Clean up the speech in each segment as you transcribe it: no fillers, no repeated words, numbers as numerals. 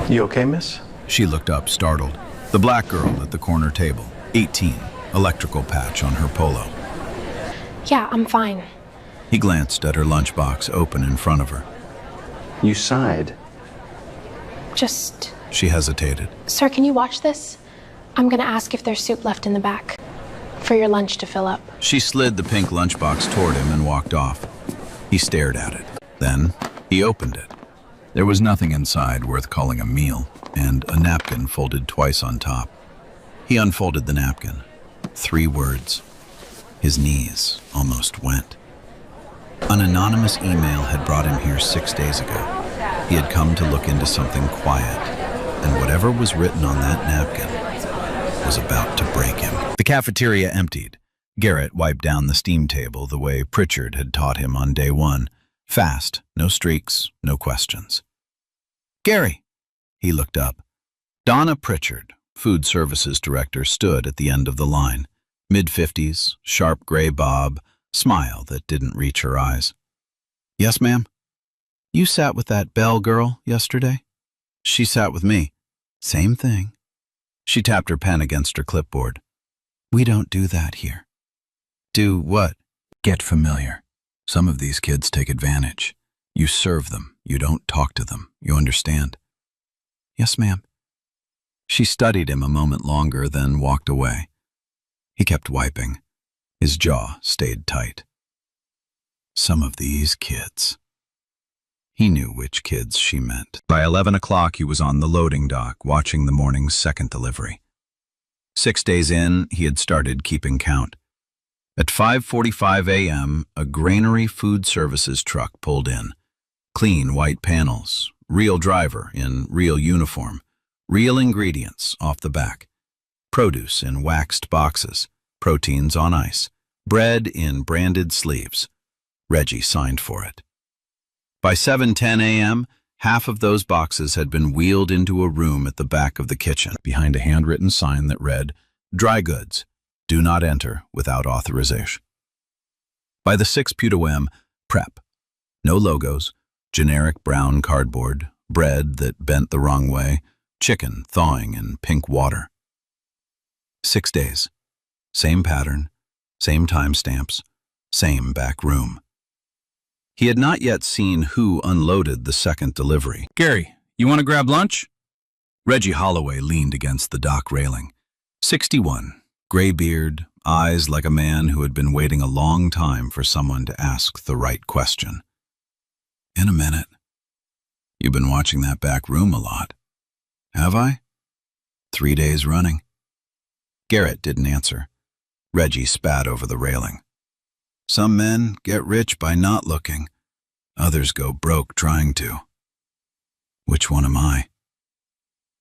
You okay, miss? She looked up, startled. The black girl at the corner table, 18, electrical patch on her polo. Yeah, I'm fine. He glanced at her lunchbox open in front of her. You sighed. Just... She hesitated. Sir, can you watch this? I'm gonna ask if there's soup left in the back for your lunch to fill up. She slid the pink lunchbox toward him and walked off. He stared at it. Then he opened it. There was nothing inside worth calling a meal, and a napkin folded twice on top. He unfolded the napkin. 3 words. His knees almost went. An anonymous email had brought him here 6 days ago. He had come to look into something quiet, and whatever was written on that napkin was about to break him. The cafeteria emptied. Garrett wiped down the steam table the way Pritchard had taught him on day 1. Fast, no streaks, no questions. Gary! He looked up. Donna Pritchard, food services director, stood at the end of the line. Mid-50s, sharp gray bob, smile that didn't reach her eyes. Yes, ma'am? You sat with that Belle girl yesterday? She sat with me. Same thing. She tapped her pen against her clipboard. We don't do that here. Do what? Get familiar. Some of these kids take advantage. You serve them. You don't talk to them. You understand? Yes, ma'am. She studied him a moment longer, then walked away. He kept wiping. His jaw stayed tight. Some of these kids. He knew which kids she meant. By 11 o'clock, he was on the loading dock, watching the morning's second delivery. 6 days in, he had started keeping count. At 5:45 a.m., a Granary Food Services truck pulled in. Clean white panels, real driver in real uniform, real ingredients off the back, produce in waxed boxes, proteins on ice, bread in branded sleeves. Reggie signed for it. By 7:10 a.m., half of those boxes had been wheeled into a room at the back of the kitchen, behind a handwritten sign that read, Dry goods. Do not enter without authorization. By the 6 p.m, prep. No logos, generic brown cardboard, bread that bent the wrong way, chicken thawing in pink water. 6 days. Same pattern, same timestamps, same back room. He had not yet seen who unloaded the second delivery. Gary, you want to grab lunch? Reggie Holloway leaned against the dock railing. 61. Gray beard, eyes like a man who had been waiting a long time for someone to ask the right question. In a minute. You've been watching that back room a lot. Have I? 3 days running. Garrett didn't answer. Reggie spat over the railing. Some men get rich by not looking. Others go broke trying to. Which one am I?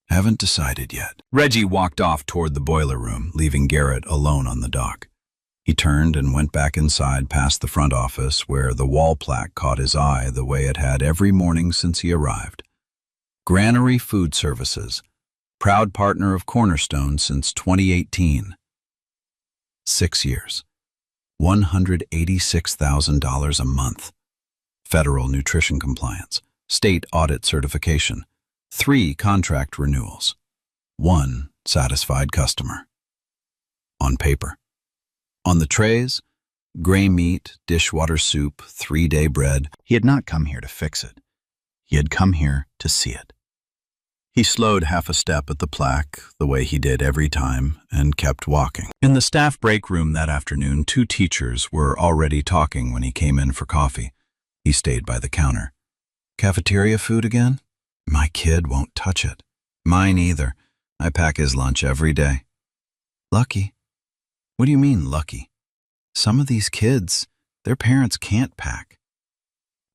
Haven't decided yet. Reggie walked off toward the boiler room, leaving Garrett alone on the dock. He turned and went back inside past the front office, where the wall plaque caught his eye the way it had every morning since he arrived. Granary Food Services, proud partner of Cornerstone since 2018. 6 years. $186,000 a month. Federal nutrition compliance, state audit certification, 3 contract renewals, 1 satisfied customer. On paper. On the trays, gray meat, dishwater soup, 3-day bread. He had not come here to fix it. He had come here to see it. He slowed half a step at the plaque, the way he did every time, and kept walking. In the staff break room that afternoon, 2 teachers were already talking when he came in for coffee. He stayed by the counter. Cafeteria food again? My kid won't touch it. Mine either. I pack his lunch every day. Lucky? What do you mean, lucky? Some of these kids, their parents can't pack.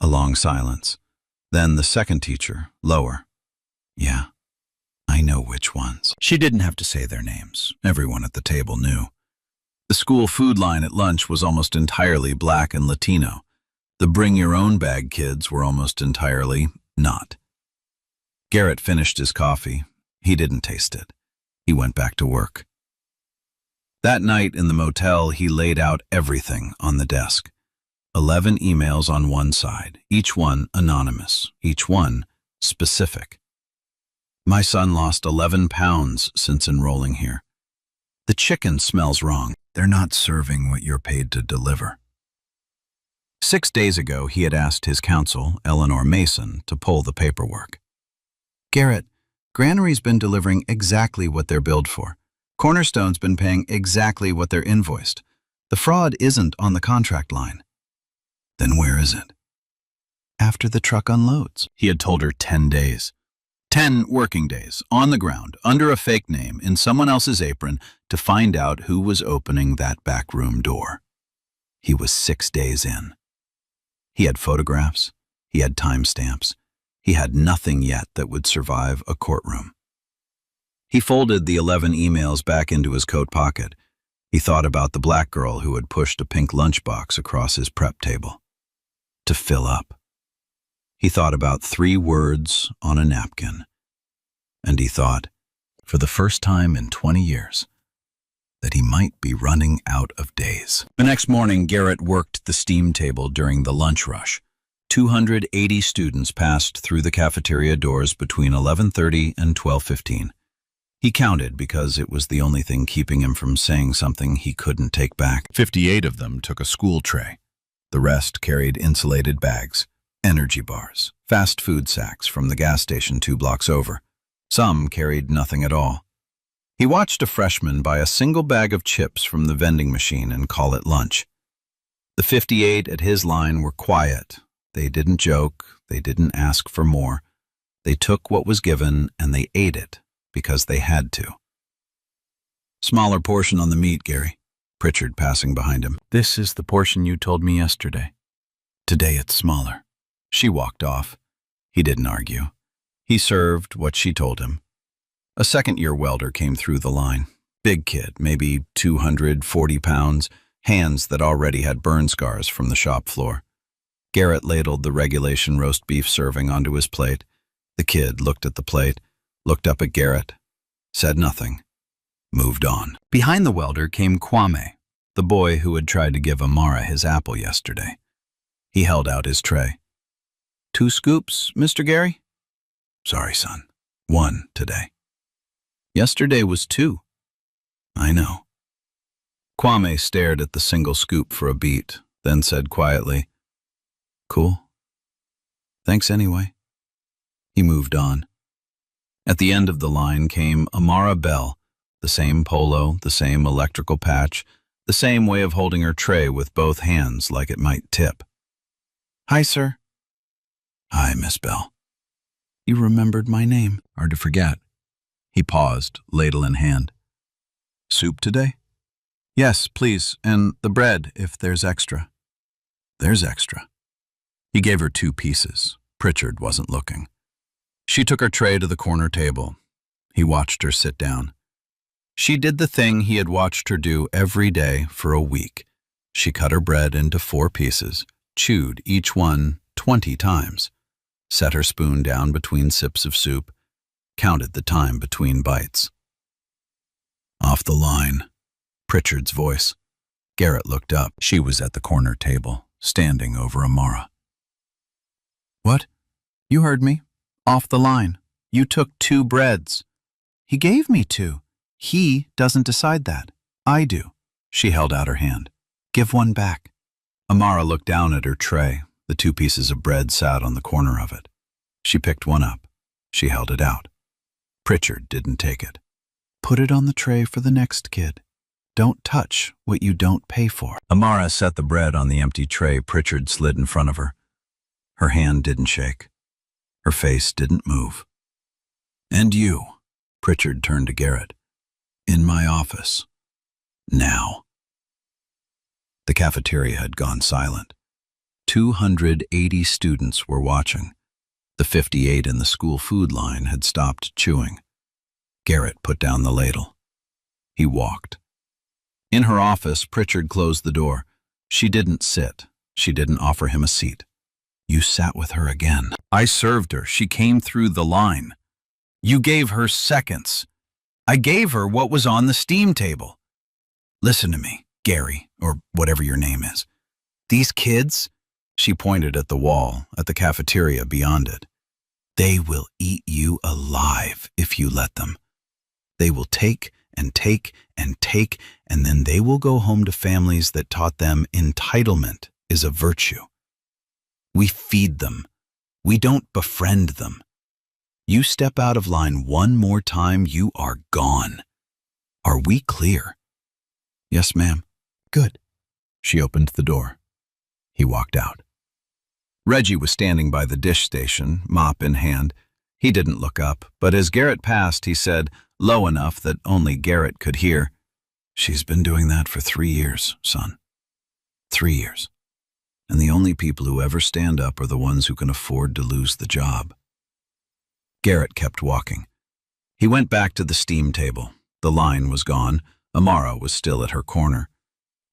A long silence. Then the second teacher, lower. Yeah, I know which ones. She didn't have to say their names. Everyone at the table knew. The school food line at lunch was almost entirely black and Latino. The bring-your-own-bag kids were almost entirely not. Garrett finished his coffee. He didn't taste it. He went back to work. That night in the motel, he laid out everything on the desk. 11 emails on one side, each one anonymous, each one specific. My son lost 11 pounds since enrolling here. The chicken smells wrong. They're not serving what you're paid to deliver. 6 days ago, he had asked his counsel, Eleanor Mason, to pull the paperwork. Garrett, Granary's been delivering exactly what they're billed for. Cornerstone's been paying exactly what they're invoiced. The fraud isn't on the contract line. Then where is it? After the truck unloads. He had told her 10 days. 10 working days, on the ground, under a fake name, in someone else's apron, to find out who was opening that back room door. He was 6 days in. He had photographs. He had timestamps. He had nothing yet that would survive a courtroom. He folded the 11 emails back into his coat pocket. He thought about the black girl who had pushed a pink lunchbox across his prep table. To fill up. He thought about 3 words on a napkin. And he thought, for the first time in 20 years, that he might be running out of days. The next morning, Garrett worked the steam table during the lunch rush. 280 students passed through the cafeteria doors between 11:30 and 12:15. He counted because it was the only thing keeping him from saying something he couldn't take back. 58 of them took a school tray. The rest carried insulated bags, energy bars, fast food sacks from the gas station 2 blocks over. Some carried nothing at all. He watched a freshman buy a single bag of chips from the vending machine and call it lunch. The 58 at his line were quiet. They didn't joke. They didn't ask for more. They took what was given and they ate it because they had to. Smaller portion on the meat, Gary. Pritchard passing behind him. This is the portion you told me yesterday. Today it's smaller. She walked off. He didn't argue. He served what she told him. A second-year welder came through the line. Big kid, maybe 240 pounds, hands that already had burn scars from the shop floor. Garrett ladled the regulation roast beef serving onto his plate. The kid looked at the plate, looked up at Garrett, said nothing, moved on. Behind the welder came Kwame, the boy who had tried to give Amara his apple yesterday. He held out his tray. 2 scoops, Mr. Gary? Sorry, son. 1 today. Yesterday was 2. I know. Kwame stared at the single scoop for a beat, then said quietly, Cool. Thanks anyway. He moved on. At the end of the line came Amara Bell, the same polo, the same electrical patch, the same way of holding her tray with both hands like it might tip. Hi, sir. Hi, Miss Bell. You remembered my name. Hard to forget. He paused, ladle in hand. Soup today? Yes, please, and the bread, if there's extra. There's extra. He gave her 2 pieces. Pritchard wasn't looking. She took her tray to the corner table. He watched her sit down. She did the thing he had watched her do every day for a week. She cut her bread into 4 pieces, chewed each one 20 times, set her spoon down between sips of soup, counted the time between bites. Off the line, Pritchard's voice. Garrett looked up. She was at the corner table, standing over Amara. What? You heard me. Off the line. You took 2 breads. He gave me 2. He doesn't decide that. I do. She held out her hand. Give 1 back. Amara looked down at her tray. The 2 pieces of bread sat on the corner of it. She picked 1 up. She held it out. Pritchard didn't take it. Put it on the tray for the next kid. Don't touch what you don't pay for. Amara set the bread on the empty tray Pritchard slid in front of her. Her hand didn't shake. Her face didn't move. And you, Pritchard turned to Garrett. In my office. Now. The cafeteria had gone silent. 280 students were watching. The 58 in the school food line had stopped chewing. Garrett put down the ladle. He walked. In her office, Pritchard closed the door. She didn't sit. She didn't offer him a seat. You sat with her again. I served her. She came through the line. You gave her seconds. I gave her what was on the steam table. Listen to me, Gary, or whatever your name is. These kids, she pointed at the wall, at the cafeteria beyond it. They will eat you alive if you let them. They will take and take and take, and then they will go home to families that taught them entitlement is a virtue. We feed them. We don't befriend them. You step out of line one more time, you are gone. Are we clear? Yes, ma'am. Good. She opened the door. He walked out. Reggie was standing by the dish station, mop in hand. He didn't look up, but as Garrett passed, he said, low enough that only Garrett could hear, "She's been doing that for 3 years, son. 3 years. And the only people who ever stand up are the ones who can afford to lose the job." Garrett kept walking. He went back to the steam table. The line was gone. Amara was still at her corner.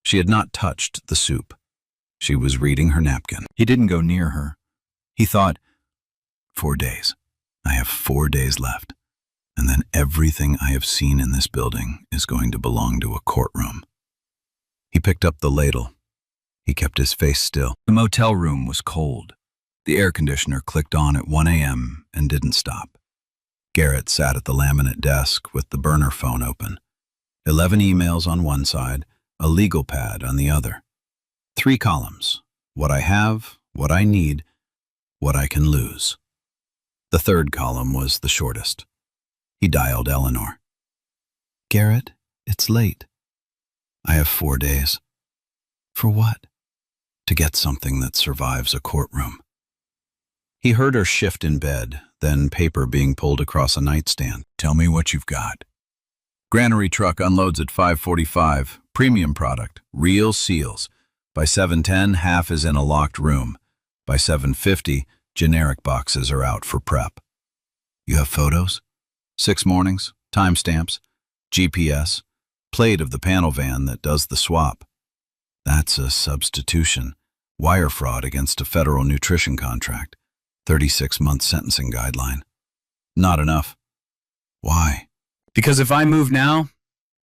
She had not touched the soup. She was reading her napkin. He didn't go near her. He thought, 4 days. I have 4 days left. And then everything I have seen in this building is going to belong to a courtroom. He picked up the ladle. He kept his face still. The motel room was cold. The air conditioner clicked on at 1 a.m. and didn't stop. Garrett sat at the laminate desk with the burner phone open. 11 emails on one side, a legal pad on the other. 3 columns: what I have, what I need, what I can lose. The third column was the shortest. He dialed Eleanor. "Garrett, it's late. I have 4 days. For what? To get something that survives a courtroom." He heard her shift in bed, then paper being pulled across a nightstand. "Tell me what you've got." "Granary truck unloads at 5:45. Premium product, real seals. By 7:10, half is in a locked room. By 7:50, generic boxes are out for prep." "You have photos?" 6 mornings, timestamps, GPS, plate of the panel van that does the swap. "That's a substitution. Wire fraud against a federal nutrition contract. 36-month sentencing guideline." "Not enough." "Why?" "Because if I move now,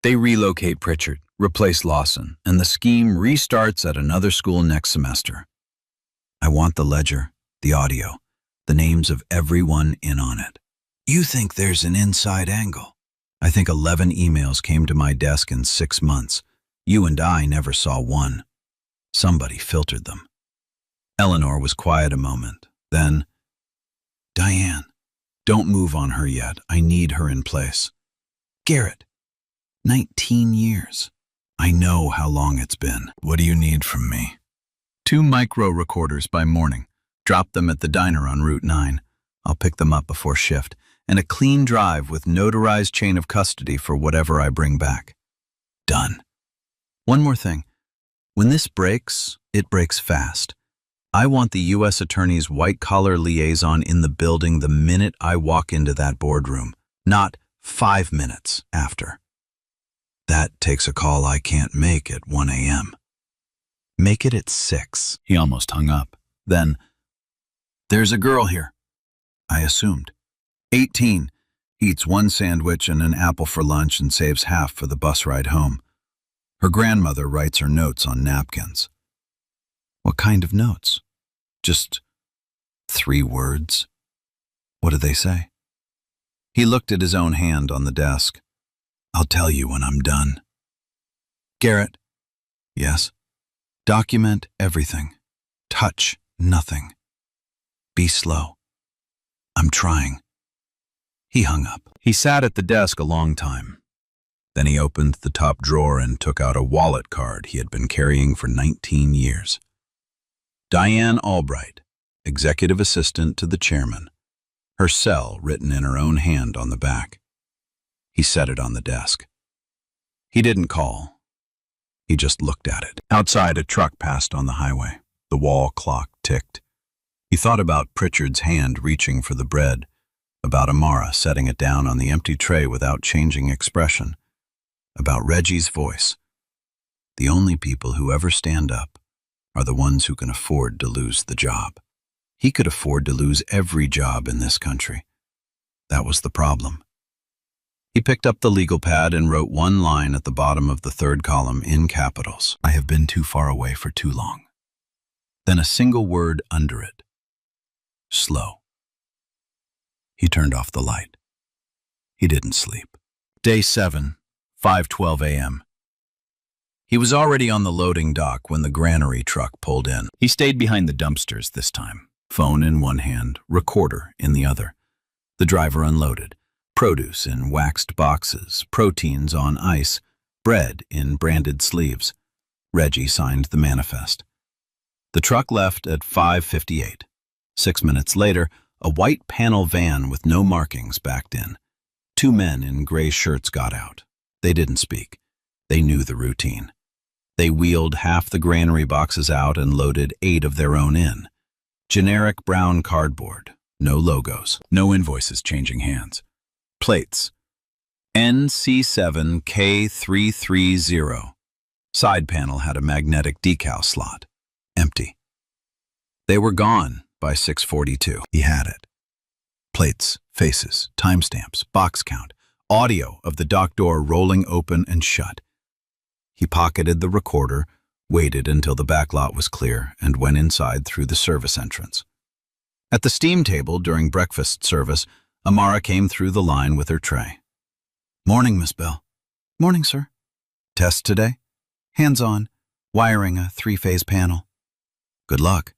they relocate Pritchard, replace Lawson, and the scheme restarts at another school next semester. I want the ledger, the audio, the names of everyone in on it." "You think there's an inside angle?" "I think 11 emails came to my desk in 6 months. You and I never saw one. Somebody filtered them." Eleanor was quiet a moment. Then, "Diane, don't move on her yet. I need her in place." "Garrett, 19 years. I know how long it's been." "What do you need from me?" 2 micro recorders by morning. Drop them at the diner on Route 9. I'll pick them up before shift. And a clean drive with notarized chain of custody for whatever I bring back. Done. One more thing. When this breaks, it breaks fast. I want the U.S. Attorney's white-collar liaison in the building the minute I walk into that boardroom, not 5 minutes after. That takes a call I can't make at 1 a.m. Make it at 6. He almost hung up. Then, "There's a girl here." I assumed. 18, eats 1 sandwich and an apple for lunch and saves half for the bus ride home. Her grandmother writes her notes on napkins. "What kind of notes?" "Just 3 words. "What do they say?" He looked at his own hand on the desk. "I'll tell you when I'm done." "Garrett." "Yes?" "Document everything. Touch nothing. Be slow." "I'm trying." He hung up. He sat at the desk a long time. Then he opened the top drawer and took out a wallet card he had been carrying for 19 years. Diane Albright, executive assistant to the chairman. Her cell written in her own hand on the back. He set it on the desk. He didn't call. He just looked at it. Outside, a truck passed on the highway. The wall clock ticked. He thought about Pritchard's hand reaching for the bread, about Amara setting it down on the empty tray without changing expression, about Reggie's voice. The only people who ever stand up are the ones who can afford to lose the job. He could afford to lose every job in this country. That was the problem. He picked up the legal pad and wrote 1 line at the bottom of the 3rd column in capitals. "I have been too far away for too long." Then a single word under it. "Slow." He turned off the light. He didn't sleep. Day 7, 5:12 a.m. He was already on the loading dock when the granary truck pulled in. He stayed behind the dumpsters this time, phone in one hand, recorder in the other. The driver unloaded. Produce in waxed boxes, proteins on ice, bread in branded sleeves. Reggie signed the manifest. The truck left at 5:58. 6 minutes later, a white panel van with no markings backed in. 2 men in gray shirts got out. They didn't speak. They knew the routine. They wheeled half the granary boxes out and loaded 8 of their own in. Generic brown cardboard, no logos, no invoices changing hands. Plates. NC7K330. Side panel had a magnetic decal slot. Empty. They were gone by 6:42. He had it. Plates, faces, timestamps, box count, audio of the dock door rolling open and shut. He pocketed the recorder, waited until the back lot was clear, and went inside through the service entrance. At the steam table during breakfast service, Amara came through the line with her tray. "Morning, Miss Bell." "Morning, sir." "Test today?" "Hands-on, wiring a 3-phase panel." "Good luck."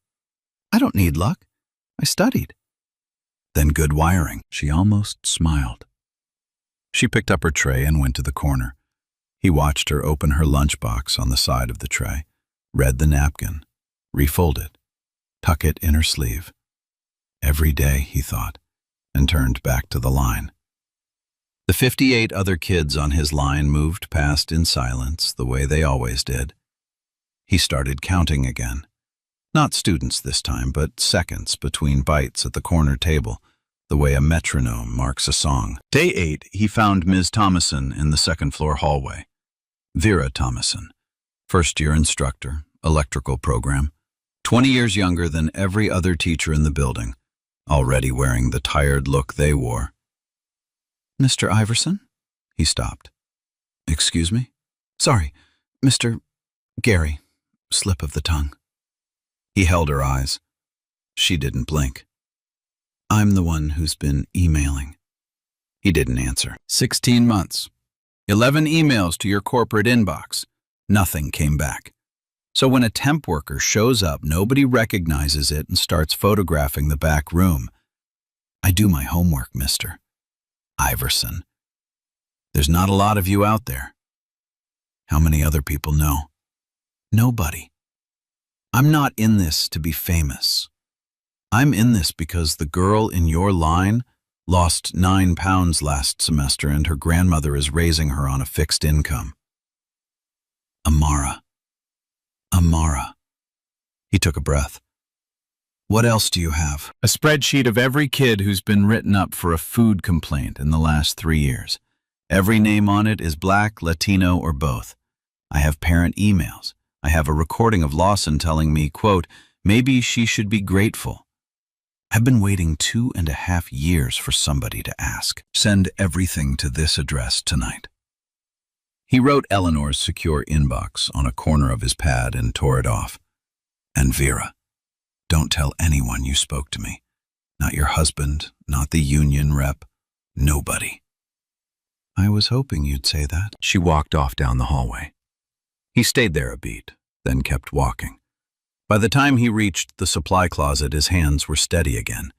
"I don't need luck. I studied." "Then good wiring." She almost smiled. She picked up her tray and went to the corner. He watched her open her lunchbox on the side of the tray, read the napkin, refold it, tuck it in her sleeve. Every day, he thought, and turned back to the line. The 58 other kids on his line moved past in silence the way they always did. He started counting again. Not students this time, but seconds between bites at the corner table, the way a metronome marks a song. Day 8, he found Ms. Thomason in the second-floor hallway. Vera Thomason, first-year instructor, electrical program, 20 years younger than every other teacher in the building, already wearing the tired look they wore. "Mr. Iverson?" He stopped. "Excuse me?" "Sorry, Mr. Gary." Slip of the tongue. He held her eyes. She didn't blink. "I'm the one who's been emailing." He didn't answer. 16 months. 11 emails to your corporate inbox. Nothing came back. So when a temp worker shows up, nobody recognizes it and starts photographing the back room. "I do my homework, Mr. Iverson. There's not a lot of you out there." How many other people know? Nobody. "I'm not in this to be famous. I'm in this because the girl in your line lost 9 pounds last semester and her grandmother is raising her on a fixed income." Amara. Amara. He took a breath. "What else do you have?" "A spreadsheet of every kid who's been written up for a food complaint in the last 3 years. Every name on it is Black, Latino, or both. I have parent emails. I have a recording of Lawson telling me, quote, maybe she should be grateful. I've been waiting 2.5 years for somebody to ask. Send everything to this address tonight." He wrote Eleanor's secure inbox on a corner of his pad and tore it off. "And Vera, don't tell anyone you spoke to me. Not your husband, not the union rep, nobody." "I was hoping you'd say that." She walked off down the hallway. He stayed there a beat, then kept walking. By the time he reached the supply closet, his hands were steady again.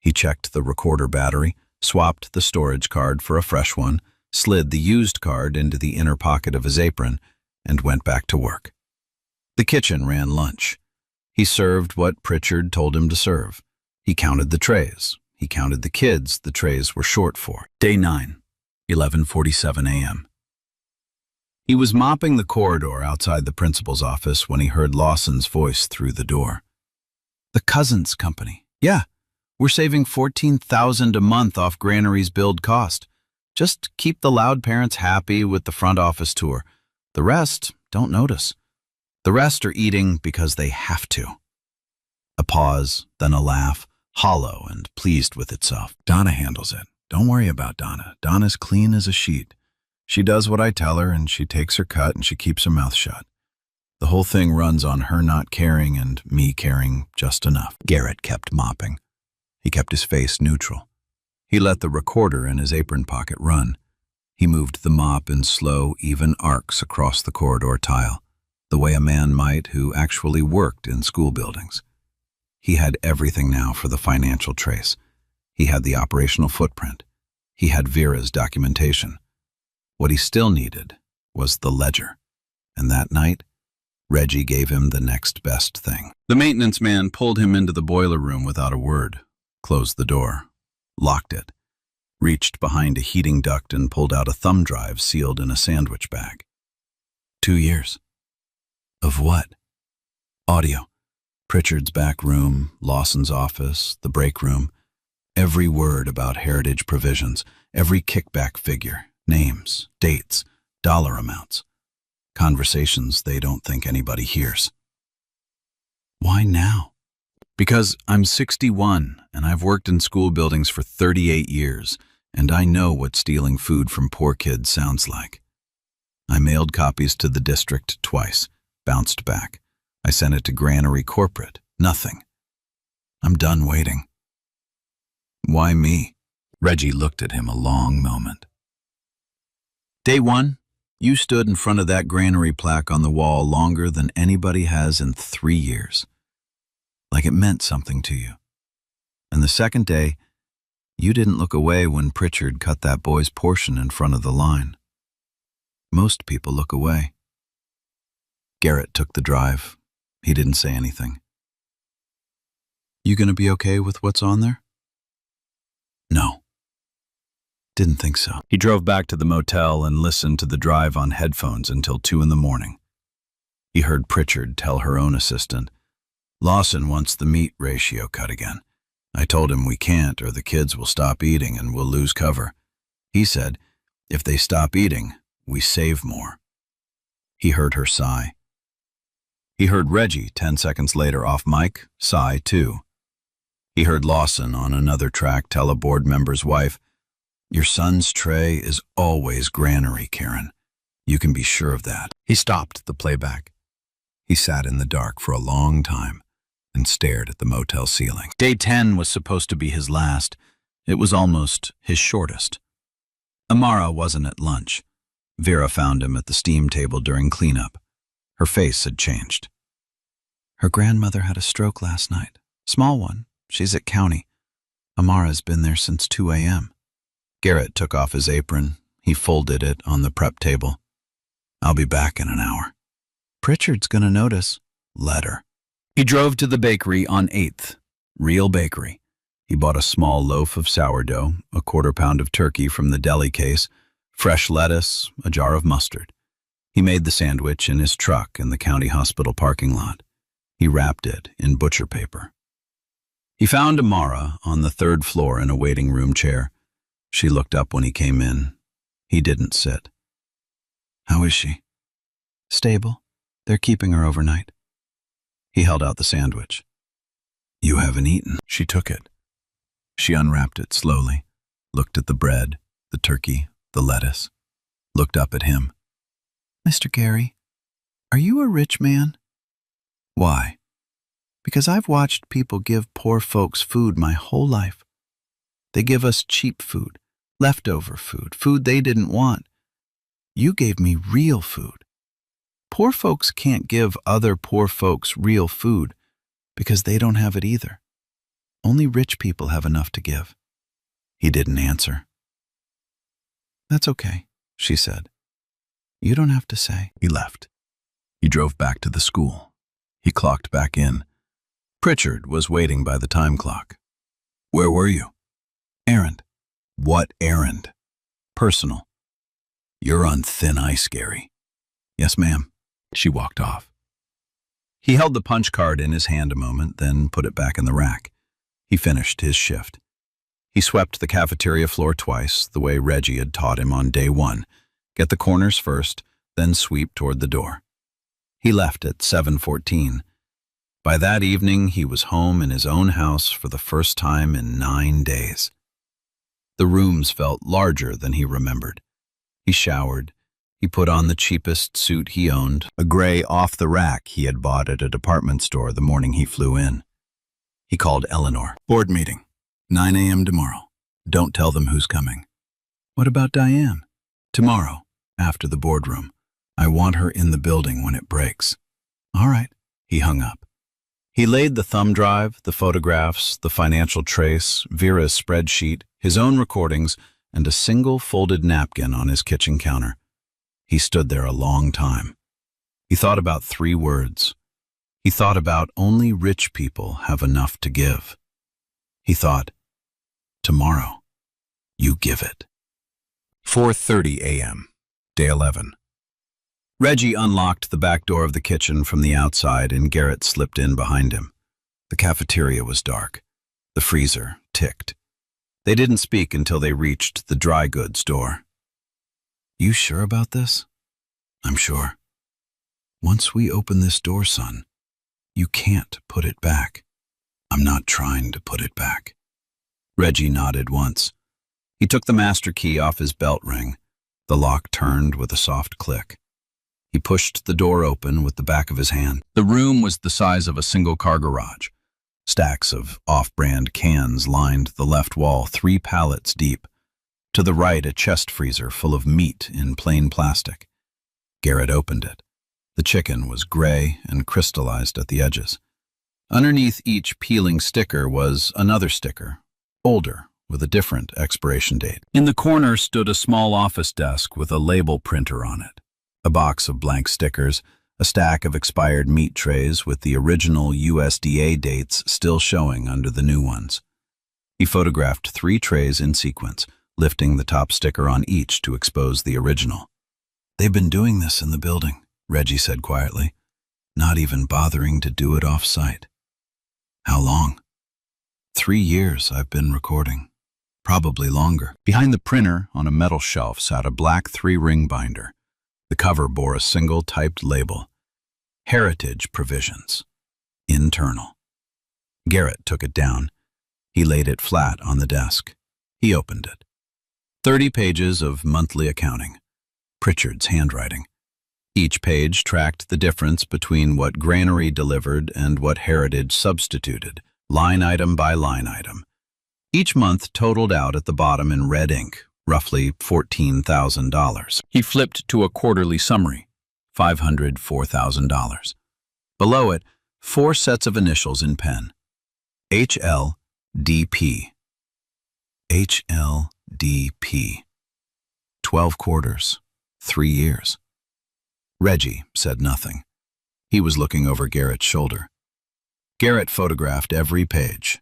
He checked the recorder battery, swapped the storage card for a fresh one, slid the used card into the inner pocket of his apron, and went back to work. The kitchen ran lunch. He served what Pritchard told him to serve. He counted the trays. He counted the kids the trays were short for. Day 9, 11:47 a.m. He was mopping the corridor outside the principal's office when he heard Lawson's voice through the door. "The Cousins Company. Yeah, we're saving $14,000 a month off Granary's build cost. Just keep the loud parents happy with the front office tour. The rest don't notice. The rest are eating because they have to." A pause, then a laugh, hollow and pleased with itself. "Donna handles it. Don't worry about Donna. Donna's clean as a sheet. She does what I tell her, and she takes her cut, and she keeps her mouth shut. The whole thing runs on her not caring and me caring just enough." Garrett kept mopping. He kept his face neutral. He let the recorder in his apron pocket run. He moved the mop in slow, even arcs across the corridor tile, the way a man might who actually worked in school buildings. He had everything now for the financial trace. He had the operational footprint. He had Vera's documentation. What he still needed was the ledger. And that night, Reggie gave him the next best thing. The maintenance man pulled him into the boiler room without a word, closed the door, locked it, reached behind a heating duct and pulled out a thumb drive sealed in a sandwich bag. 2 years. Of what? Audio. Pritchard's back room, Lawson's office, the break room. Every word about heritage provisions, every kickback figure, names, dates, dollar amounts. Conversations they don't think anybody hears. Why now? Because I'm 61 and I've worked in school buildings for 38 years, and I know what stealing food from poor kids sounds like. I mailed copies to the district twice, bounced back. I sent it to Granary Corporate. Nothing. I'm done waiting. Why me? Reggie looked at him a long moment. Day 1, you stood in front of that Granary plaque on the wall longer than anybody has in 3 years. Like it meant something to you. And the second day, you didn't look away when Pritchard cut that boy's portion in front of the line. Most people look away. Garrett took the drive. He didn't say anything. You gonna be okay with what's on there? No. Didn't think so. He drove back to the motel and listened to the drive on headphones until 2 in the morning. He heard Pritchard tell her own assistant, Lawson wants the meat ratio cut again. I told him we can't or the kids will stop eating and we'll lose cover. He said, if they stop eating, we save more. He heard her sigh. He heard Reggie 10 seconds later off mic sigh too. He heard Lawson on another track tell a board member's wife, your son's tray is always Granary, Karen. You can be sure of that. He stopped the playback. He sat in the dark for a long time and stared at the motel ceiling. Day 10 was supposed to be his last. It was almost his shortest. Amara wasn't at lunch. Vera found him at the steam table during cleanup. Her face had changed. Her grandmother had a stroke last night. Small one. She's at county. Amara's been there since 2 a.m. Garrett took off his apron. He folded it on the prep table. I'll be back in an hour. Pritchard's gonna notice. Let her. He drove to the bakery on 8th. Real bakery. He bought a small loaf of sourdough, a quarter pound of turkey from the deli case, fresh lettuce, a jar of mustard. He made the sandwich in his truck in the county hospital parking lot. He wrapped it in butcher paper. He found Amara on the 3rd floor in a waiting room chair. She looked up when he came in. He didn't sit. How is she? Stable. They're keeping her overnight. He held out the sandwich. You haven't eaten. She took it. She unwrapped it slowly, looked at the bread, the turkey, the lettuce, looked up at him. Mr. Gary, are you a rich man? Why? Because I've watched people give poor folks food my whole life. They give us cheap food, leftover food, food they didn't want. You gave me real food. Poor folks can't give other poor folks real food because they don't have it either. Only rich people have enough to give. He didn't answer. That's okay, she said. You don't have to say. He left. He drove back to the school. He clocked back in. Pritchard was waiting by the time clock. Where were you? Errand. What errand? Personal. You're on thin ice, Gary. Yes, ma'am. She walked off. He held the punch card in his hand a moment, then put it back in the rack. He finished his shift. He swept the cafeteria floor twice, the way Reggie had taught him on day 1. Get the corners first, then sweep toward the door. He left at 7:14. By that evening, he was home in his own house for the first time in 9 days. The rooms felt larger than he remembered. He showered. He put on the cheapest suit he owned, a gray off-the-rack he had bought at a department store the morning he flew in. He called Eleanor. Board meeting, 9 a.m. tomorrow. Don't tell them who's coming. What about Diane? Tomorrow, after the boardroom. I want her in the building when it breaks. All right. He hung up. He laid the thumb drive, the photographs, the financial trace, Vera's spreadsheet, his own recordings, and a single folded napkin on his kitchen counter. He stood there a long time. He thought about 3 words. He thought about only rich people have enough to give. He thought, tomorrow, you give it. 4:30 a.m., day 11. Reggie unlocked the back door of the kitchen from the outside and Garrett slipped in behind him. The cafeteria was dark. The freezer ticked. They didn't speak until they reached the dry goods door. You sure about this? I'm sure. Once we open this door, son, you can't put it back. I'm not trying to put it back. Reggie nodded once. He took the master key off his belt ring. The lock turned with a soft click. He pushed the door open with the back of his hand. The room was the size of a single car garage. Stacks of off-brand cans lined the left wall 3 pallets deep. To the right, a chest freezer full of meat in plain plastic. Garrett opened it. The chicken was gray and crystallized at the edges. Underneath each peeling sticker was another sticker, older, with a different expiration date. In the corner stood a small office desk with a label printer on it. A box of blank stickers, a stack of expired meat trays with the original USDA dates still showing under the new ones. He photographed 3 trays in sequence, lifting the top sticker on each to expose the original. They've been doing this in the building, Reggie said quietly, not even bothering to do it off-site. How long? 3 years I've been recording. Probably longer. Behind the printer, on a metal shelf, sat a black 3-ring binder. The cover bore a single typed label, Heritage Provisions, Internal. Garrett took it down. He laid it flat on the desk. He opened it. 30 pages of monthly accounting. Pritchard's handwriting. Each page tracked the difference between what Granary delivered and what Heritage substituted, line item by line item. Each month totaled out at the bottom in red ink, roughly $14,000. He flipped to a quarterly summary, $504,000. Below it, 4 sets of initials in pen. HLDP. HLDP. 12 quarters, 3 years. Reggie said nothing. He was looking over Garrett's shoulder. Garrett photographed every page.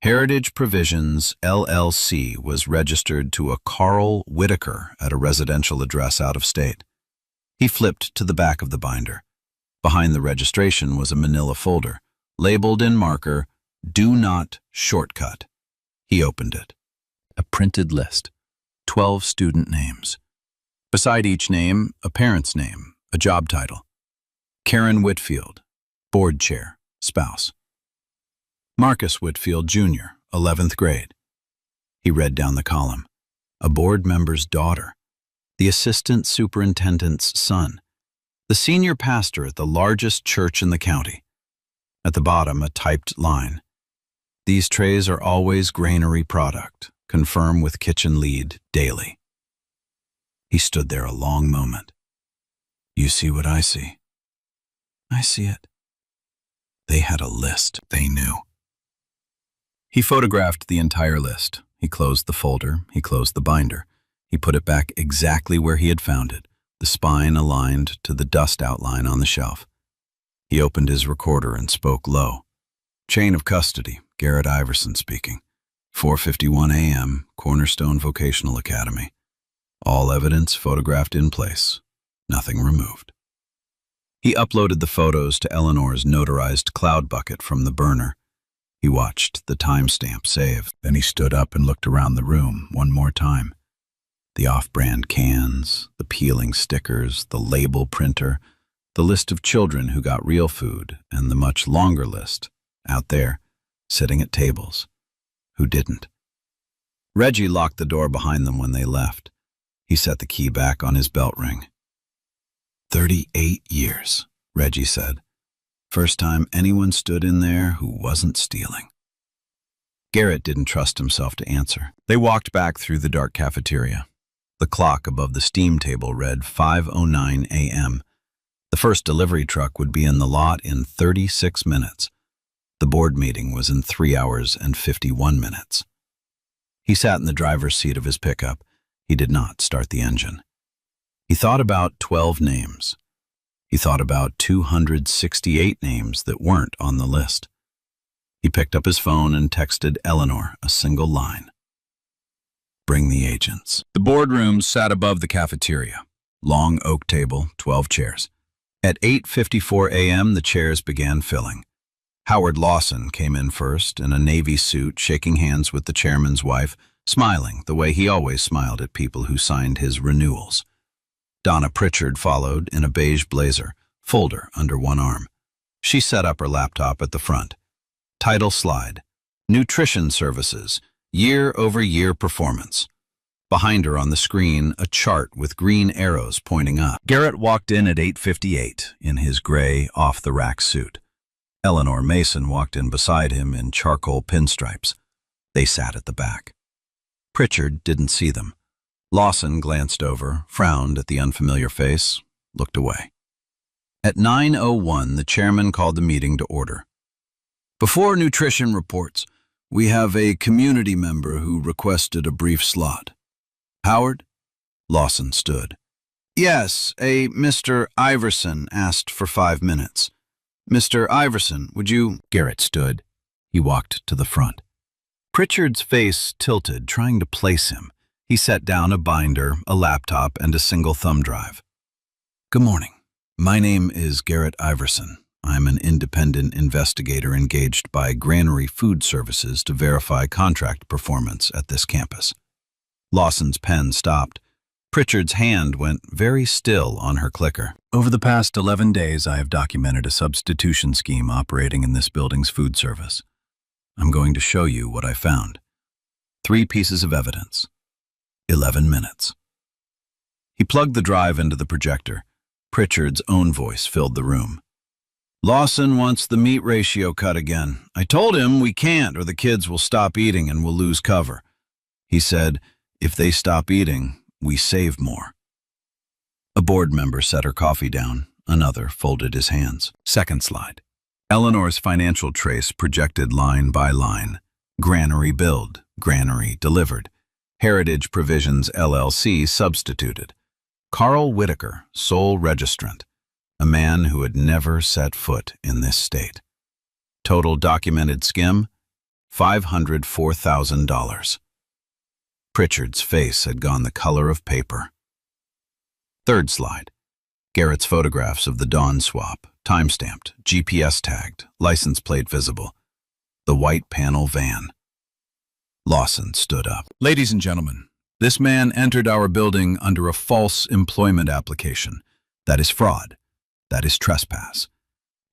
Heritage Provisions, LLC was registered to a Carl Whitaker at a residential address out of state. He flipped to the back of the binder. Behind the registration was a manila folder, labeled in marker, Do Not Shortcut. He opened it. A printed list, 12 student names. Beside each name, a parent's name, a job title. Karen Whitfield, board chair, spouse. Marcus Whitfield, Jr., 11th grade. He read down the column. A board member's daughter, the assistant superintendent's son, the senior pastor at the largest church in the county. At the bottom, a typed line. These trays are always Granary product. Confirm with kitchen lead daily. He stood there a long moment. You see what I see? I see it. They had a list. They knew. He photographed the entire list. He closed the folder. He closed the binder. He put it back exactly where he had found it, the spine aligned to the dust outline on the shelf. He opened his recorder and spoke low. Chain of custody, Garrett Iverson speaking. 4:51 a.m., Cornerstone Vocational Academy. All evidence photographed in place. Nothing removed. He uploaded the photos to Eleanor's notarized cloud bucket from the burner. He watched the timestamp save. Then he stood up and looked around the room one more time. The off-brand cans, the peeling stickers, the label printer, the list of children who got real food, and the much longer list, out there, sitting at tables, who didn't. Reggie locked the door behind them when they left. He set the key back on his belt ring. 38 years, Reggie said. First time anyone stood in there who wasn't stealing. Garrett didn't trust himself to answer. They walked back through the dark cafeteria. The clock above the steam table read 5:09 a.m. The first delivery truck would be in the lot in 36 minutes. The board meeting was in 3 hours and 51 minutes. He sat in the driver's seat of his pickup. He did not start the engine. He thought about 12 names. He thought about 268 names that weren't on the list. He picked up his phone and texted Eleanor a single line. Bring the agents. The boardroom sat above the cafeteria. Long oak table, 12 chairs. At 8:54 a.m., the chairs began filling. Howard Lawson came in first in a navy suit, shaking hands with the chairman's wife, smiling the way he always smiled at people who signed his renewals. Donna Pritchard followed in a beige blazer, folder under one arm. She set up her laptop at the front. Title slide, Nutrition Services, Year-over-Year Performance. Behind her on the screen, a chart with green arrows pointing up. Garrett walked in at 8:58 in his gray, off-the-rack suit. Eleanor Mason walked in beside him in charcoal pinstripes. They sat at the back. Pritchard didn't see them. Lawson glanced over, frowned at the unfamiliar face, looked away. At 9:01, the chairman called the meeting to order. Before nutrition reports, we have a community member who requested a brief slot. Howard? Lawson stood. Yes, a Mr. Iverson asked for 5 minutes. Mr. Iverson, would you— Garrett stood. He walked to the front. Pritchard's face tilted, trying to place him. He set down a binder, a laptop, and a single thumb drive. Good morning. My name is Garrett Iverson. I'm an independent investigator engaged by Granary Food Services to verify contract performance at this campus. Lawson's pen stopped. Pritchard's hand went very still on her clicker. Over the past 11 days, I have documented a substitution scheme operating in this building's food service. I'm going to show you what I found. 3 pieces of evidence. 11 minutes. He plugged the drive into the projector. Pritchard's own voice filled the room. Lawson wants the meat ratio cut again. I told him we can't or the kids will stop eating and we'll lose cover. He said, if they stop eating, we save more. A board member set her coffee down. Another folded his hands. Second slide. Eleanor's financial trace projected line by line. Granary billed, Granary delivered. Heritage Provisions LLC substituted. Carl Whitaker, sole registrant. A man who had never set foot in this state. Total documented skim, $504,000. Pritchard's face had gone the color of paper. Third slide. Garrett's photographs of the Dawn swap, time-stamped, GPS tagged, license plate visible. The white panel van. Lawson stood up. Ladies and gentlemen, this man entered our building under a false employment application. That is fraud. That is trespass.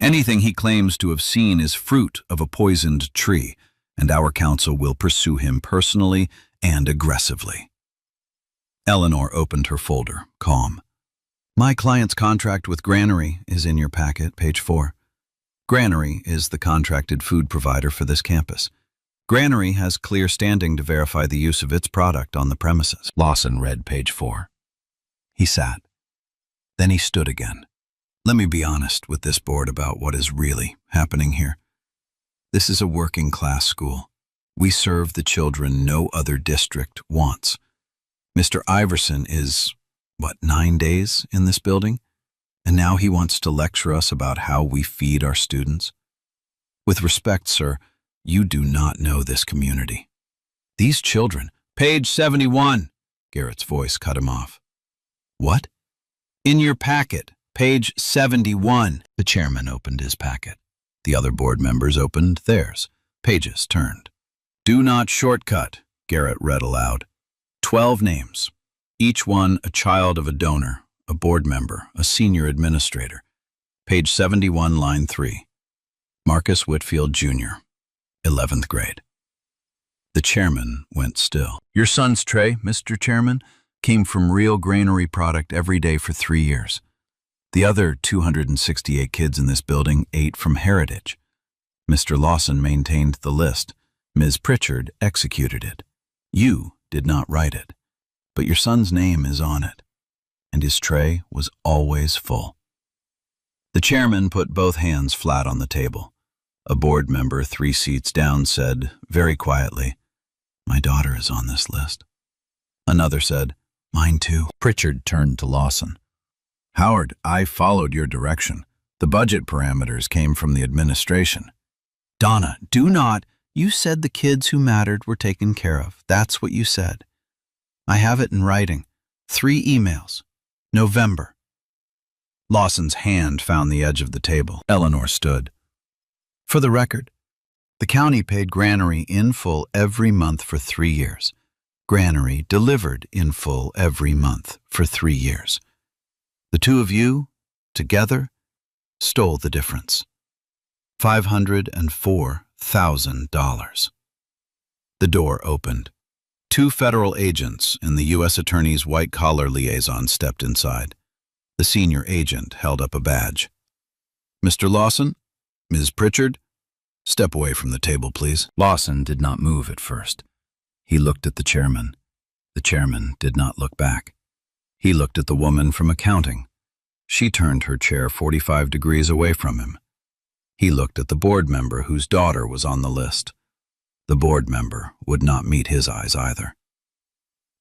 Anything he claims to have seen is fruit of a poisoned tree, and our counsel will pursue him personally and aggressively. Eleanor opened her folder, calm. My client's contract with Granary is in your packet, page 4. Granary is the contracted food provider for this campus. Granary has clear standing to verify the use of its product on the premises. Lawson read page 4. He sat. Then he stood again. Let me be honest with this board about what is really happening here. This is a working-class school. We serve the children no other district wants. Mr. Iverson is, 9 days in this building? And now he wants to lecture us about how we feed our students? With respect, sir, you do not know this community. These children— Page 71, Garrett's voice cut him off. What? In your packet. Page 71. The chairman opened his packet. The other board members opened theirs. Pages turned. Do not shortcut, Garrett read aloud. 12 names, each one a child of a donor, a board member, a senior administrator. Page 71, line 3. Marcus Whitfield, Jr., 11th grade. The chairman went still. Your son's tray, Mr. Chairman, came from real Granary product every day for 3 years. The other 268 kids in this building ate from Heritage. Mr. Lawson maintained the list. Ms. Pritchard executed it. You did not write it, but your son's name is on it, and his tray was always full. The chairman put both hands flat on the table. A board member 3 seats down said, very quietly, "My daughter is on this list." Another said, "Mine too." Pritchard turned to Lawson. "Howard, I followed your direction. The budget parameters came from the administration." "Donna, do not. You said the kids who mattered were taken care of. That's what you said. I have it in writing. 3 emails. November." Lawson's hand found the edge of the table. Eleanor stood. "For the record, the county paid Granary in full every month for 3 years. Granary delivered in full every month for 3 years. The two of you, together, stole the difference. $504,000. The door opened. 2 federal agents and the U.S. Attorney's white-collar liaison stepped inside. The senior agent held up a badge. "Mr. Lawson? Ms. Pritchard? Step away from the table, please." Lawson did not move at first. He looked at the chairman. The chairman did not look back. He looked at the woman from accounting. She turned her chair 45 degrees away from him. He looked at the board member whose daughter was on the list. The board member would not meet his eyes either.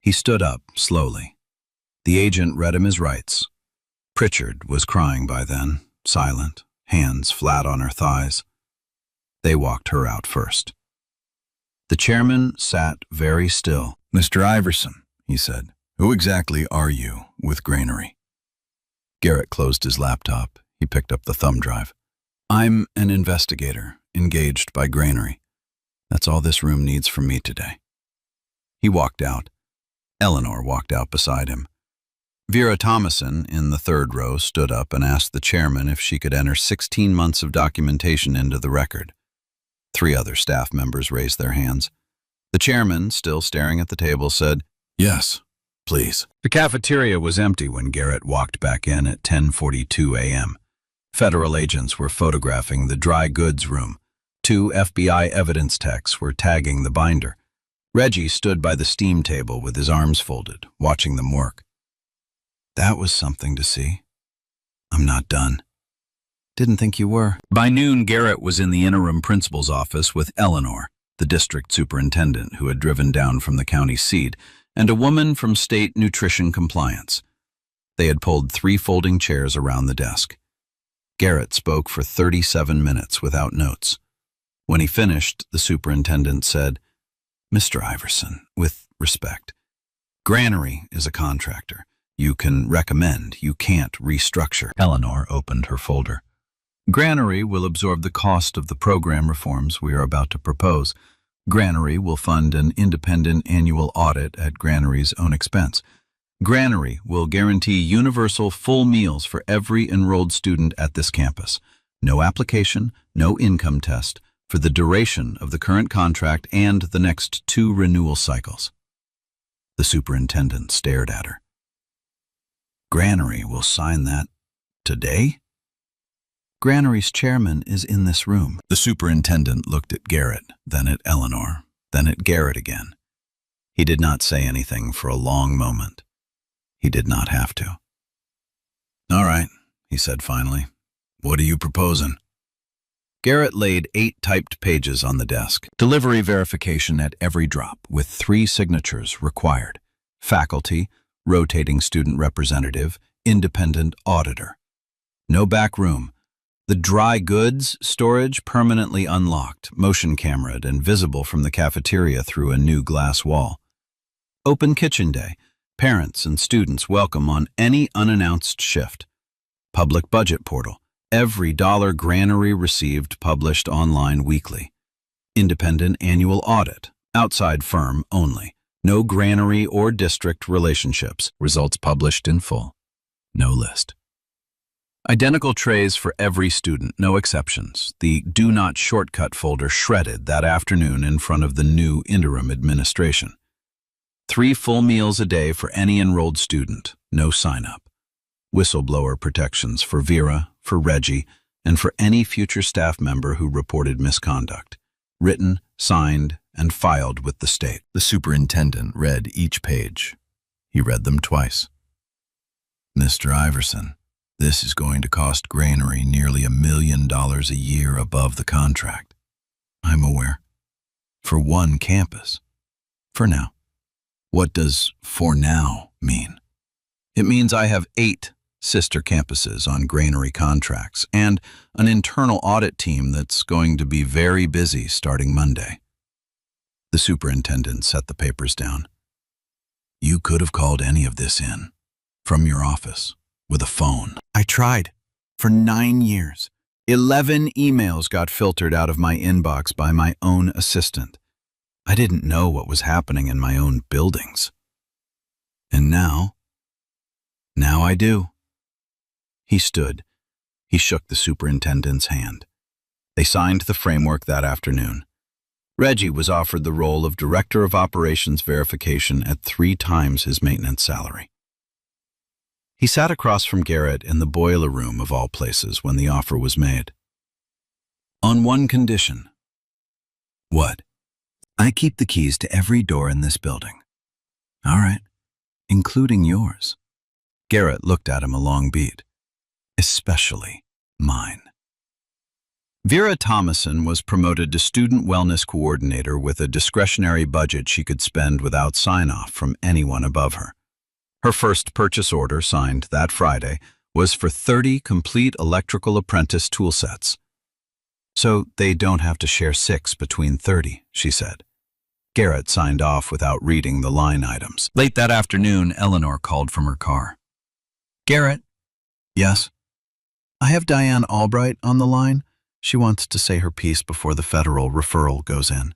He stood up slowly. The agent read him his rights. Pritchard was crying by then, silent, hands flat on her thighs. They walked her out first. The chairman sat very still. "Mr. Iverson," he said, "who exactly are you with Granary?" Garrett closed his laptop. He picked up the thumb drive. "I'm an investigator, engaged by Granary. That's all this room needs from me today." He walked out. Eleanor walked out beside him. Vera Thomason, in the 3rd row, stood up and asked the chairman if she could enter 16 months of documentation into the record. 3 other staff members raised their hands. The chairman, still staring at the table, said, "Yes, please." The cafeteria was empty when Garrett walked back in at 10:42 a.m. Federal agents were photographing the dry goods room. 2 FBI evidence techs were tagging the binder. Reggie stood by the steam table with his arms folded, watching them work. "That was something to see. I'm not done." "Didn't think you were." By noon, Garrett was in the interim principal's office with Eleanor, the district superintendent who had driven down from the county seat, and a woman from state nutrition compliance. They had pulled 3 folding chairs around the desk. Garrett spoke for 37 minutes without notes. When he finished, the superintendent said, "Mr. Iverson, with respect, Granary is a contractor. You can recommend, you can't restructure." Eleanor opened her folder. "Granary will absorb the cost of the program reforms we are about to propose. Granary will fund an independent annual audit at Granary's own expense. Granary will guarantee universal full meals for every enrolled student at this campus. No application, no income test, for the duration of the current contract and the next 2 renewal cycles." The superintendent stared at her. "Granary will sign that today?" "Granary's chairman is in this room." The superintendent looked at Garrett, then at Eleanor, then at Garrett again. He did not say anything for a long moment. He did not have to. "All right," he said finally. "What are you proposing?" Garrett laid 8 typed pages on the desk. Delivery verification at every drop, with 3 signatures required. Faculty, rotating student representative, independent auditor. No back room. The dry goods storage permanently unlocked, motion cameraed and visible from the cafeteria through a new glass wall. Open kitchen day. Parents and students welcome on any unannounced shift. Public budget portal. Every dollar Granary received published online weekly. Independent annual audit. Outside firm only. No Granary or district relationships. Results published in full. No list. Identical trays for every student, no exceptions. The Do Not Shortcut folder shredded that afternoon in front of the new interim administration. 3 full meals a day for any enrolled student, no sign-up. Whistleblower protections for Vera, for Reggie, and for any future staff member who reported misconduct. Written, signed, and filed with the state. The superintendent read each page. He read them twice. Mr. Iverson, this is going to cost Granary nearly $1 million a year above the contract. I'm aware. For one campus. For now. What does "for now" mean? It means I have 8 sister campuses on Granary contracts and an internal audit team that's going to be very busy starting Monday. The superintendent set the papers down. You could have called any of this in, from your office, with a phone. I tried. For 9 years. 11 emails got filtered out of my inbox by my own assistant. I didn't know what was happening in my own buildings. And now I do. He stood. He shook the superintendent's hand. They signed the framework that afternoon. Reggie was offered the role of Director of Operations Verification at 3 times his maintenance salary. He sat across from Garrett in the boiler room of all places when the offer was made. On one condition. What? I keep the keys to every door in this building. All right, including yours. Garrett looked at him a long beat. Especially mine. Vera Thomason was promoted to Student Wellness Coordinator with a discretionary budget she could spend without sign-off from anyone above her. Her first purchase order, signed that Friday, was for 30 complete electrical apprentice tool sets. So they don't have to share 6 between 30, she said. Garrett signed off without reading the line items. Late that afternoon, Eleanor called from her car. Garrett? Yes? I have Diane Albright on the line. She wants to say her piece before the federal referral goes in.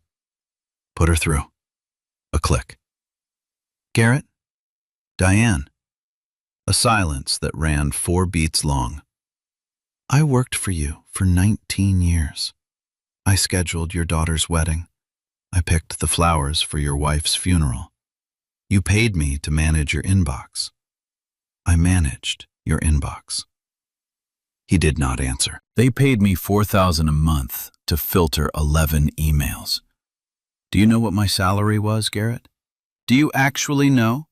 Put her through. A click. Garrett? Diane. A silence that ran 4 beats long. I worked for you for 19 years. I scheduled your daughter's wedding. I picked the flowers for your wife's funeral. You paid me to manage your inbox. I managed your inbox. He did not answer. They paid me $4,000 a month to filter 11 emails. Do you know what my salary was, Garrett? Do you actually know?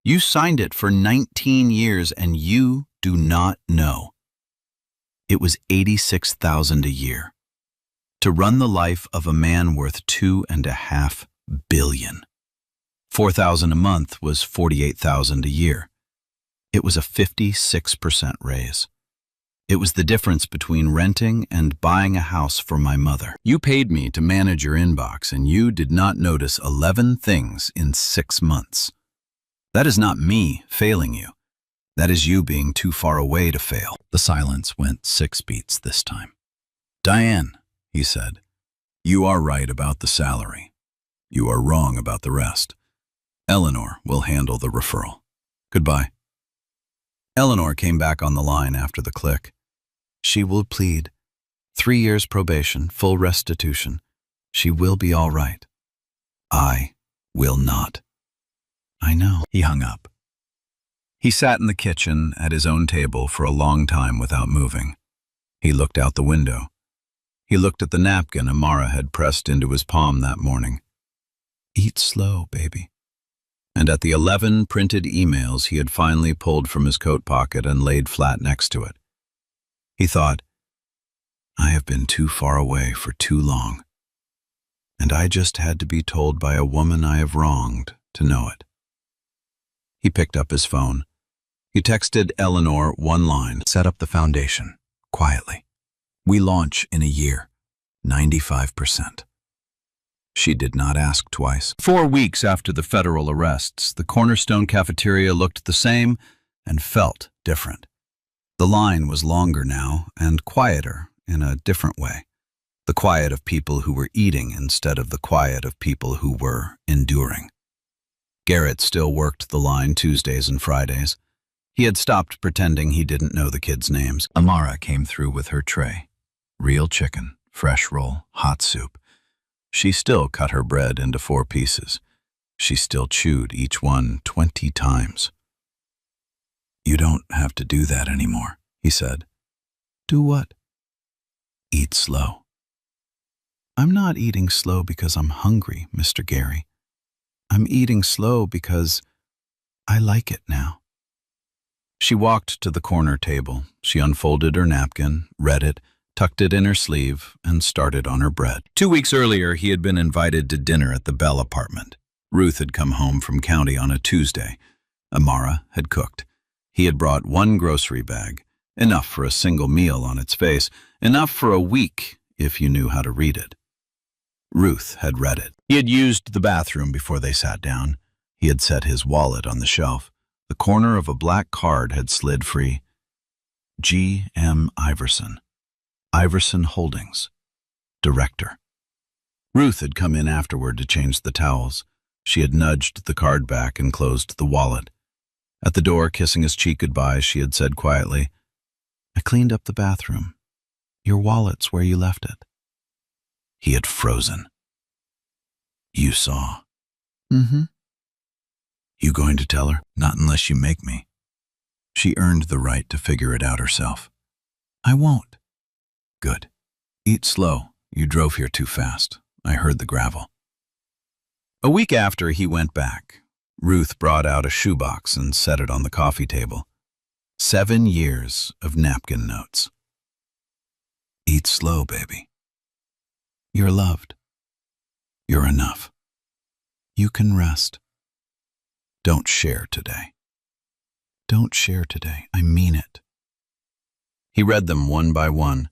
You signed it for 19 years and you do not know. It was $86,000 a year. To run the life of a man worth $2.5 billion. $4,000 a month was $48,000 a year. It was a 56% raise. It was the difference between renting and buying a house for my mother. You paid me to manage your inbox and you did not notice 11 things in 6 months. That is not me failing you. That is you being too far away to fail. The silence went 6 beats this time. Diane, he said, you are right about the salary. You are wrong about the rest. Eleanor will handle the referral. Goodbye. Eleanor came back on the line after the click. She will plead. 3 years probation, full restitution. She will be all right. I will not. I know. He hung up. He sat in the kitchen at his own table for a long time without moving. He looked out the window. He looked at the napkin Amara had pressed into his palm that morning. Eat slow, baby. And at the 11 printed emails he had finally pulled from his coat pocket and laid flat next to it. He thought, I have been too far away for too long. And I just had to be told by a woman I have wronged to know it. He picked up his phone. He texted Eleanor one line. Set up the foundation, quietly. We launch in a year, 95%. She did not ask twice. 4 weeks after the federal arrests, the Cornerstone cafeteria looked the same and felt different. The line was longer now and quieter in a different way. The quiet of people who were eating instead of the quiet of people who were enduring. Garrett still worked the line Tuesdays and Fridays. He had stopped pretending he didn't know the kids' names. Amara came through with her tray. Real chicken, fresh roll, hot soup. She still cut her bread into 4 pieces. She still chewed each one 20 times. You don't have to do that anymore, he said. Do what? Eat slow. I'm not eating slow because I'm hungry, Mr. Gary. I'm eating slow because I like it now. She walked to the corner table. She unfolded her napkin, read it, tucked it in her sleeve, and started on her bread. 2 weeks earlier, he had been invited to dinner at the Bell apartment. Ruth had come home from county on a Tuesday. Amara had cooked. He had brought 1 grocery bag, enough for a single meal on its face, enough for a week if you knew how to read it. Ruth had read it. He had used the bathroom before they sat down. He had set his wallet on the shelf. The corner of a black card had slid free. G. M. Iverson. Iverson Holdings. Director. Ruth had come in afterward to change the towels. She had nudged the card back and closed the wallet. At the door, kissing his cheek goodbye, she had said quietly, "I cleaned up the bathroom. Your wallet's where you left it." He had frozen. "You saw?" "Mm-hmm." "You going to tell her?" "Not unless you make me." She earned the right to figure it out herself. "I won't." "Good. Eat slow. You drove here too fast. I heard the gravel." A week after he went back, Ruth brought out a shoebox and set it on the coffee table. 7 years of napkin notes. "Eat slow, baby. You're loved. You're enough. You can rest. Don't share today. Don't share today. I mean it." He read them one by one.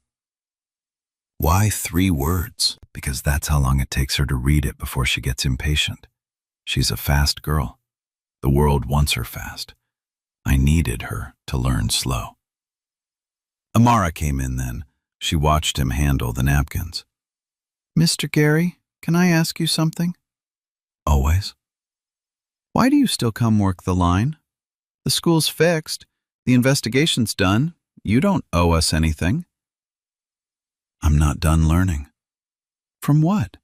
Why 3 words? Because that's how long it takes her to read it before she gets impatient. She's a fast girl. The world wants her fast. I needed her to learn slow. Amara came in then. She watched him handle the napkins. "Mr. Gary, can I ask you something?" "Always." "Why do you still come work the line? The school's fixed. The investigation's done. You don't owe us anything." "I'm not done learning." "From what?"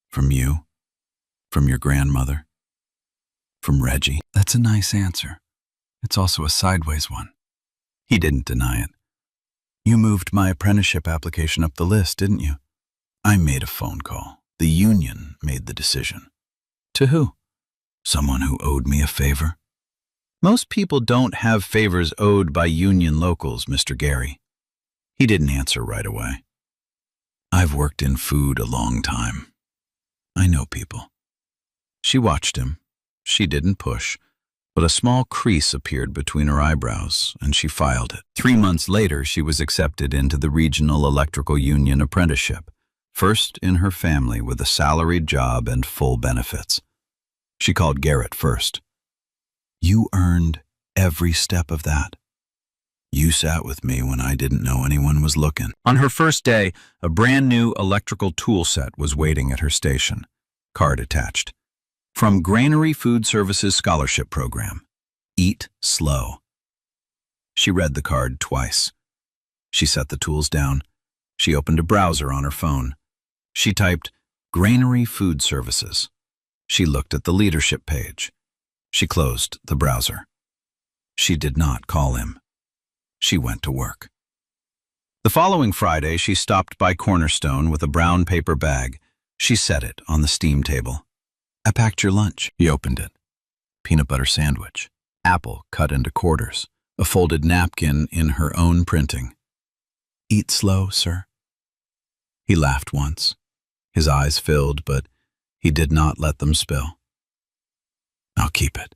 "From you. From your grandmother. From Reggie." "That's a nice answer. It's also a sideways one." He didn't deny it. "You moved my apprenticeship application up the list, didn't you?" "I made a phone call. The union made the decision." "To who?" "Someone who owed me a favor." "Most people don't have favors owed by union locals, Mr. Gary." He didn't answer right away. "I've worked in food a long time. I know people." She watched him. She didn't push, but a small crease appeared between her eyebrows, and she filed it. 3 months later, she was accepted into the Regional Electrical Union apprenticeship, first in her family with a salaried job and full benefits. She called Garrett first. "You earned every step of that. You sat with me when I didn't know anyone was looking." On her first day, a brand new electrical tool set was waiting at her station. Card attached. From Granary Food Services Scholarship Program. Eat slow. She read the card twice. She set the tools down. She opened a browser on her phone. She typed Granary Food Services. She looked at the leadership page. She closed the browser. She did not call him. She went to work. The following Friday, she stopped by Cornerstone with a brown paper bag. She set it on the steam table. "I packed your lunch." He opened it. Peanut butter sandwich. Apple cut into quarters. A folded napkin in her own printing. "Eat slow, sir." He laughed once. His eyes filled, but he did not let them spill. "I'll keep it."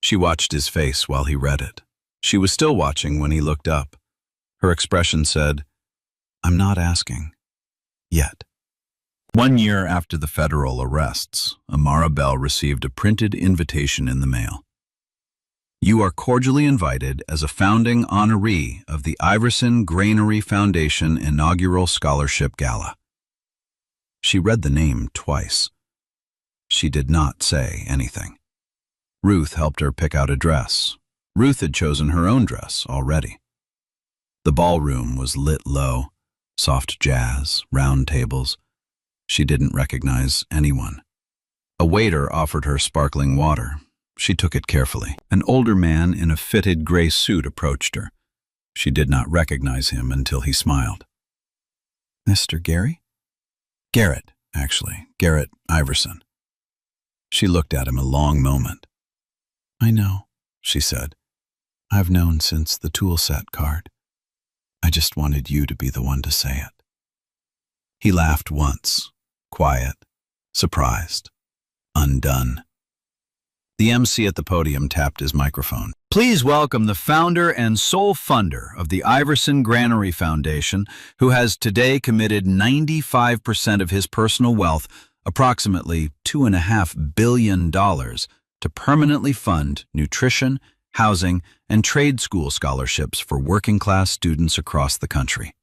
She watched his face while he read it. She was still watching when he looked up. Her expression said, "I'm not asking. Yet." 1 year after the federal arrests, Amara Bell received a printed invitation in the mail. "You are cordially invited as a founding honoree of the Iverson Granary Foundation Inaugural Scholarship Gala." She read the name twice. She did not say anything. Ruth helped her pick out a dress. Ruth had chosen her own dress already. The ballroom was lit low, soft jazz, round tables. She didn't recognize anyone. A waiter offered her sparkling water. She took it carefully. An older man in a fitted gray suit approached her. She did not recognize him until he smiled. "Mr. Gary?" Garrett, actually. Garrett Iverson. She looked at him a long moment. I know, she said. I've known since the tool set card. I just wanted you to be the one to say it. He laughed once, quiet, surprised, undone. The MC at the podium tapped his microphone. Please welcome the founder and sole funder of the Iverson Granary Foundation, who has today committed 95% of his personal wealth, approximately $2.5 billion, to permanently fund nutrition, housing, and trade school scholarships for working-class students across the country.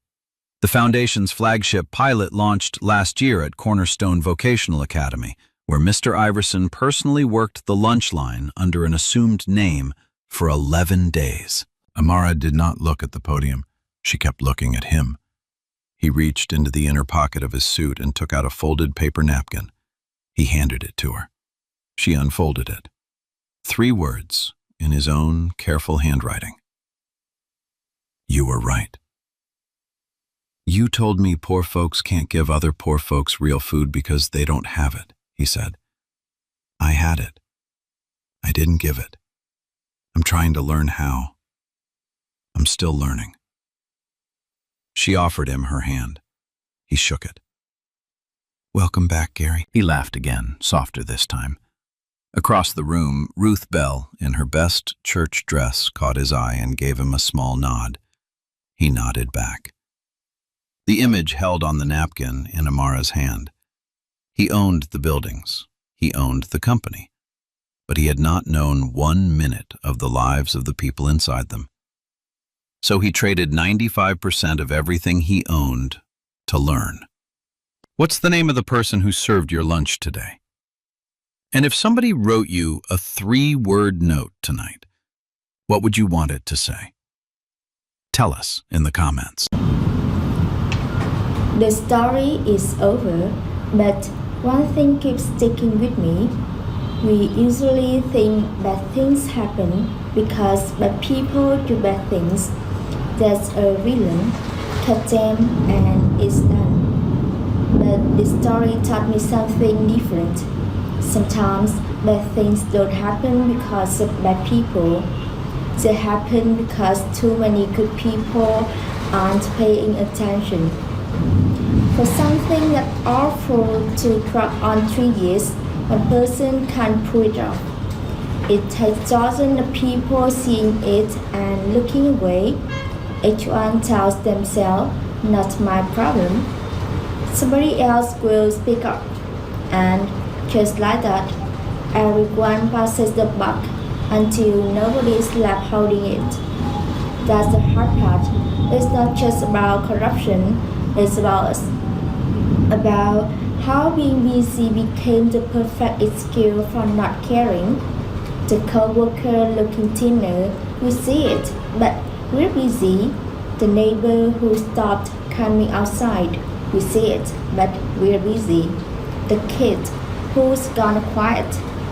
The foundation's flagship pilot launched last year at Cornerstone Vocational Academy, where Mr. Iverson personally worked the lunch line under an assumed name for 11 days. Amara did not look at the podium. She kept looking at him. He reached into the inner pocket of his suit and took out a folded paper napkin. He handed it to her. She unfolded it. 3 words in his own careful handwriting. You were right. You told me poor folks can't give other poor folks real food because they don't have it, he said. I had it. I didn't give it. I'm trying to learn how. I'm still learning. She offered him her hand. He shook it. Welcome back, Gary. He laughed again, softer this time. Across the room, Ruth Bell, in her best church dress, caught his eye and gave him a small nod. He nodded back. The image held on the napkin in Amara's hand. He owned the buildings. He owned the company. But he had not known 1 minute of the lives of the people inside them. So he traded 95% of everything he owned to learn. What's the name of the person who served your lunch today? And if somebody wrote you a 3-word note tonight, what would you want it to say? Tell us in the comments. The story is over, but one thing keeps sticking with me. We usually think bad things happen because bad people do bad things. There's a villain, catch them, and it's done. But this story taught me something different. Sometimes bad things don't happen because of bad people. They happen because too many good people aren't paying attention. For something that's awful to drag on 3 years, one person can't pull it off. It takes dozens of people seeing it and looking away. Each one tells themselves, not my problem. Somebody else will speak up. And just like that, everyone passes the buck until nobody's left holding it. That's the hard part. It's not just about corruption, it's about us. About how being busy became the perfect excuse for not caring. The co-worker looking thinner, we see it, but we're busy. The neighbor who stopped coming outside, we see it, but we're busy. The kid who's gone quiet,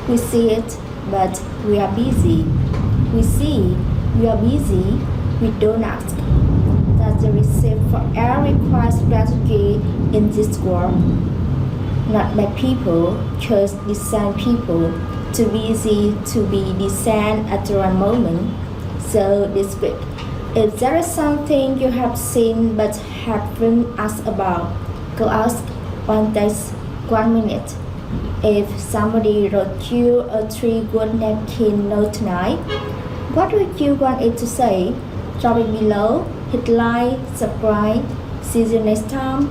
we see it, but we are busy. We see we are busy, we don't ask. That's the recipe for every quiet strategy in this world. Not bad people, just decent people. Too busy to be decent at the right moment. So this week, if there is something you have seen but haven't asked about, go ask 1 text, 1 minute. If somebody wrote you a 3-word napkin note tonight, what would you want it to say? Drop it below, hit like, subscribe. See you next time.